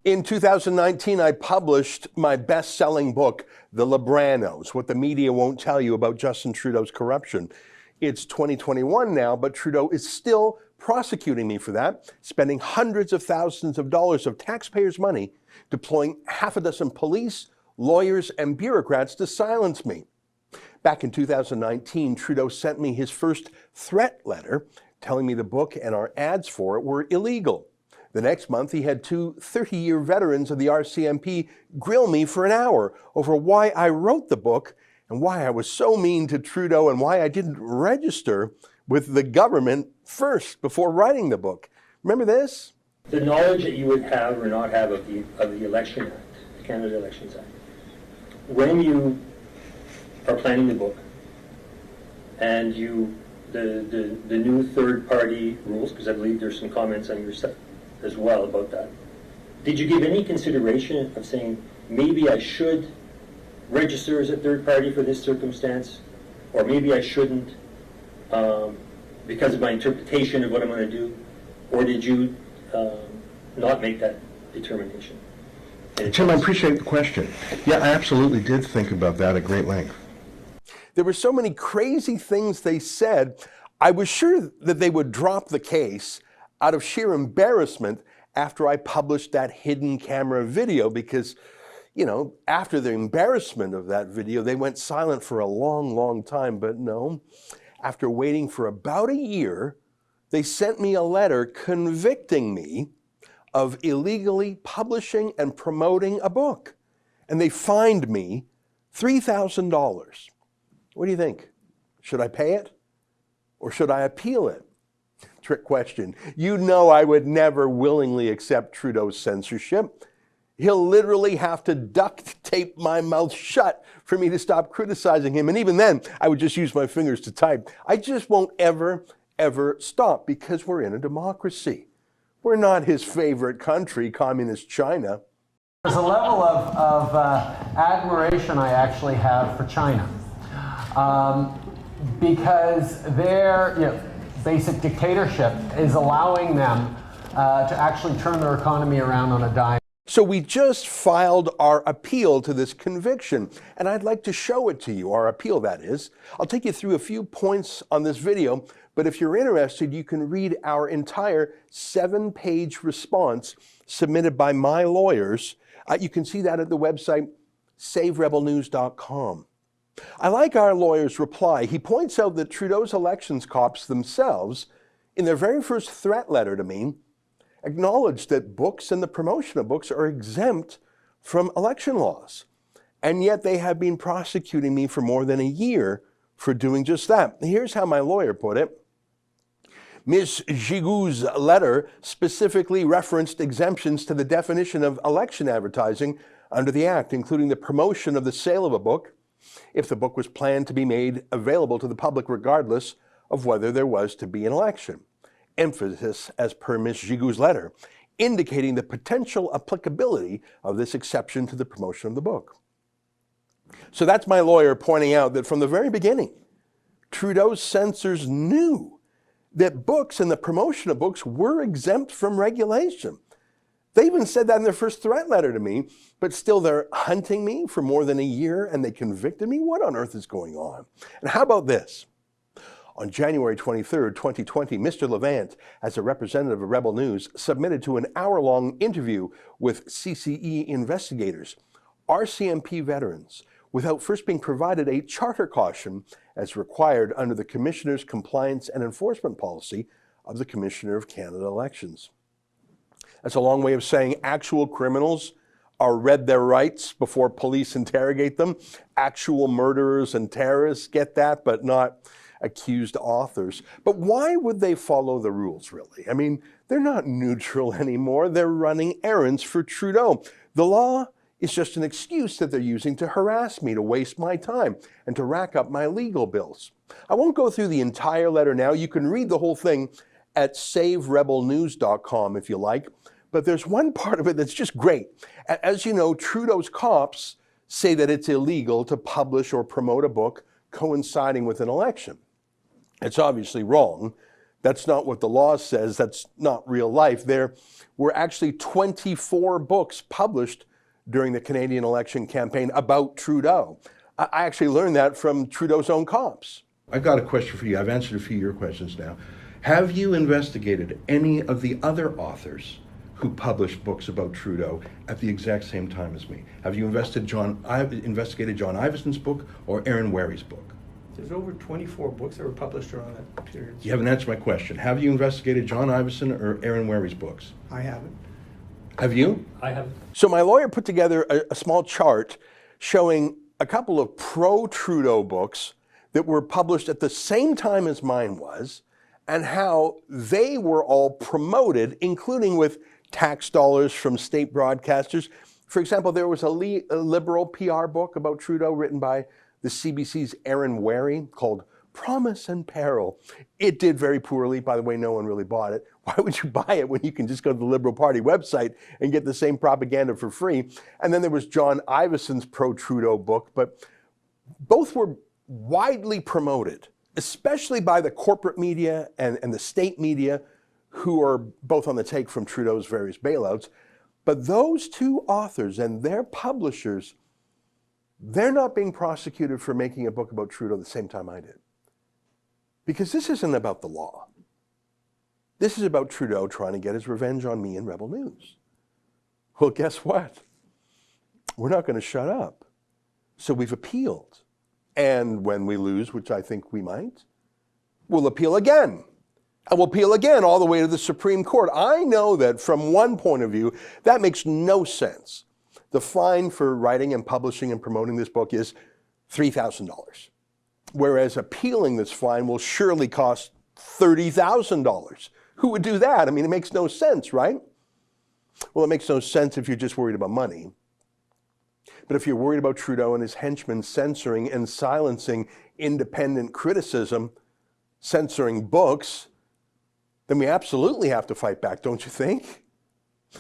In 2019, I published my best-selling book, The Libranos, What the Media Won't Tell You About Justin Trudeau's Corruption. It's 2021 now, but Trudeau is still prosecuting me for that, spending hundreds of thousands of dollars of taxpayers' money, deploying half a dozen police, lawyers, and bureaucrats to silence me. Back in 2019, Trudeau sent me his first threat letter, telling me the book and our ads for it were illegal. The next month, he had two 30-year veterans of the RCMP grill me for an hour over why I wrote the book and why I was so mean to Trudeau and why I didn't register with the government first before writing the book. Remember this? The knowledge that you would have or not have of the Election Act, the Canada Elections Act, when you are planning the book and the new third-party rules, because I believe there's some comments on your site as well about that. Did you give any consideration of saying, maybe I should register as a third party for this circumstance, or maybe I shouldn't because of my interpretation of what I'm going to do, or did you not make that determination? Tim, I appreciate the question. Yeah, I absolutely did think about that at great length. There were so many crazy things they said, I was sure that they would drop the case out of sheer embarrassment after I published that hidden camera video because, you know, after the embarrassment of that video, they went silent for a long, long time. But no, after waiting for about a year, they sent me a letter convicting me of illegally publishing and promoting a book. And they fined me $3,000. What do you think? Should I pay it or should I appeal it? Trick question. You know I would never willingly accept Trudeau's censorship. He'll literally have to duct tape my mouth shut for me to stop criticizing him. And even then, I would just use my fingers to type. I just won't ever stop because we're in a democracy. We're not his favorite country, communist China. There's a level of admiration I actually have for China because their basic dictatorship is allowing them to actually turn their economy around on a dime. So we just filed our appeal to this conviction, and I'd like to show it to you, our appeal that is. I'll take you through a few points on this video, but if you're interested, you can read our entire 7-page response submitted by my lawyers. You can see that at the website saverebelnews.com. I like our lawyer's reply. He points out that Trudeau's elections cops themselves, in their very first threat letter to me, acknowledged that books and the promotion of books are exempt from election laws. And yet they have been prosecuting me for more than a year for doing just that. Here's how my lawyer put it. Ms. Gigou's letter specifically referenced exemptions to the definition of election advertising under the Act, including the promotion of the sale of a book, if the book was planned to be made available to the public regardless of whether there was to be an election. Emphasis, as per Ms. Gigou's letter, indicating the potential applicability of this exception to the promotion of the book. So that's my lawyer pointing out that from the very beginning, Trudeau's censors knew that books and the promotion of books were exempt from regulation. They even said that in their first threat letter to me, but still they're hunting me for more than a year and they convicted me? What on earth is going on? And how about this? On January 23rd, 2020, Mr. Levant, as a representative of Rebel News, submitted to an hour-long interview with CCE investigators, RCMP veterans, without first being provided a charter caution as required under the Commissioner's Compliance and Enforcement Policy of the Commissioner of Canada Elections. That's a long way of saying actual criminals are read their rights before police interrogate them. Actual murderers and terrorists get that, but not accused authors. But why would they follow the rules, really? I mean, they're not neutral anymore. They're running errands for Trudeau. The law is just an excuse that they're using to harass me, to waste my time, and to rack up my legal bills. I won't go through the entire letter now. You can read the whole thing at saverebelnews.com if you like. But there's one part of it that's just great. As you know, Trudeau's cops say that it's illegal to publish or promote a book coinciding with an election. It's obviously wrong That's not what the law says. That's not real life. There were actually 24 books published during the Canadian election campaign about Trudeau. I actually learned that from Trudeau's own cops. I've got a question for you. I've answered a few of your questions now. Have you investigated any of the other authors who published books about Trudeau at the exact same time as me? Have you investigated John Ivison's book or Aaron Wary's book? There's over 24 books that were published around that period. You haven't answered my question. Have you investigated John Ivison or Aaron Wary's books? I haven't. Have you? I have. So my lawyer put together a small chart showing a couple of pro-Trudeau books that were published at the same time as mine was, and how they were all promoted, including with tax dollars from state broadcasters. For example, there was a liberal PR book about Trudeau written by the CBC's Aaron Wary called Promise and Peril. It did very poorly. By the way, no one really bought it. Why would you buy it when you can just go to the Liberal Party website and get the same propaganda for free? And then there was John Ivison's pro-Trudeau book, but both were widely promoted, especially by the corporate media and the state media, who are both on the take from Trudeau's various bailouts. But those two authors and their publishers, they're not being prosecuted for making a book about Trudeau the same time I did. Because this isn't about the law. This is about Trudeau trying to get his revenge on me in Rebel News. Well, guess what? We're not going to shut up. So we've appealed. And when we lose, which I think we might, we'll appeal again. And we'll appeal again all the way to the Supreme Court. I know that from one point of view, that makes no sense. The fine for writing and publishing and promoting this book is $3,000. Whereas appealing this fine will surely cost $30,000. Who would do that? I mean, it makes no sense, right? Well, it makes no sense if you're just worried about money. But if you're worried about Trudeau and his henchmen censoring and silencing independent criticism, censoring books, then we absolutely have to fight back, don't you think?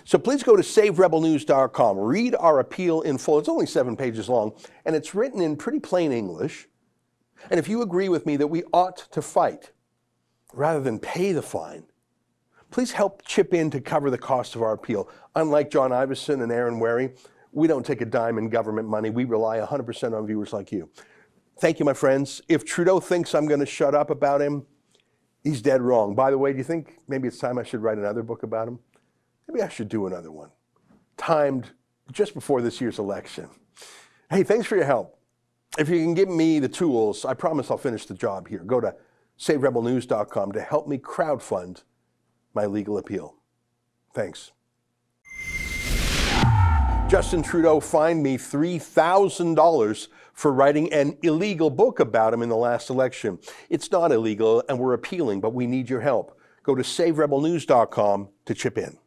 So please go to SaveRebelNews.com. Read our appeal in full. It's only 7 pages long, and it's written in pretty plain English. And if you agree with me that we ought to fight rather than pay the fine, please help chip in to cover the cost of our appeal. Unlike John Ivison and Aaron Wary, we don't take a dime in government money. We rely 100% on viewers like you. Thank you, my friends. If Trudeau thinks I'm going to shut up about him, he's dead wrong. By the way, do you think maybe it's time I should write another book about him? Maybe I should do another one, timed just before this year's election. Hey, thanks for your help. If you can give me the tools, I promise I'll finish the job here. Go to SaveRebelNews.com to help me crowdfund my legal appeal. Thanks. Justin Trudeau fined me $3,000 for writing an illegal book about him in the last election. It's not illegal, and we're appealing, but we need your help. Go to SaveRebelNews.com to chip in.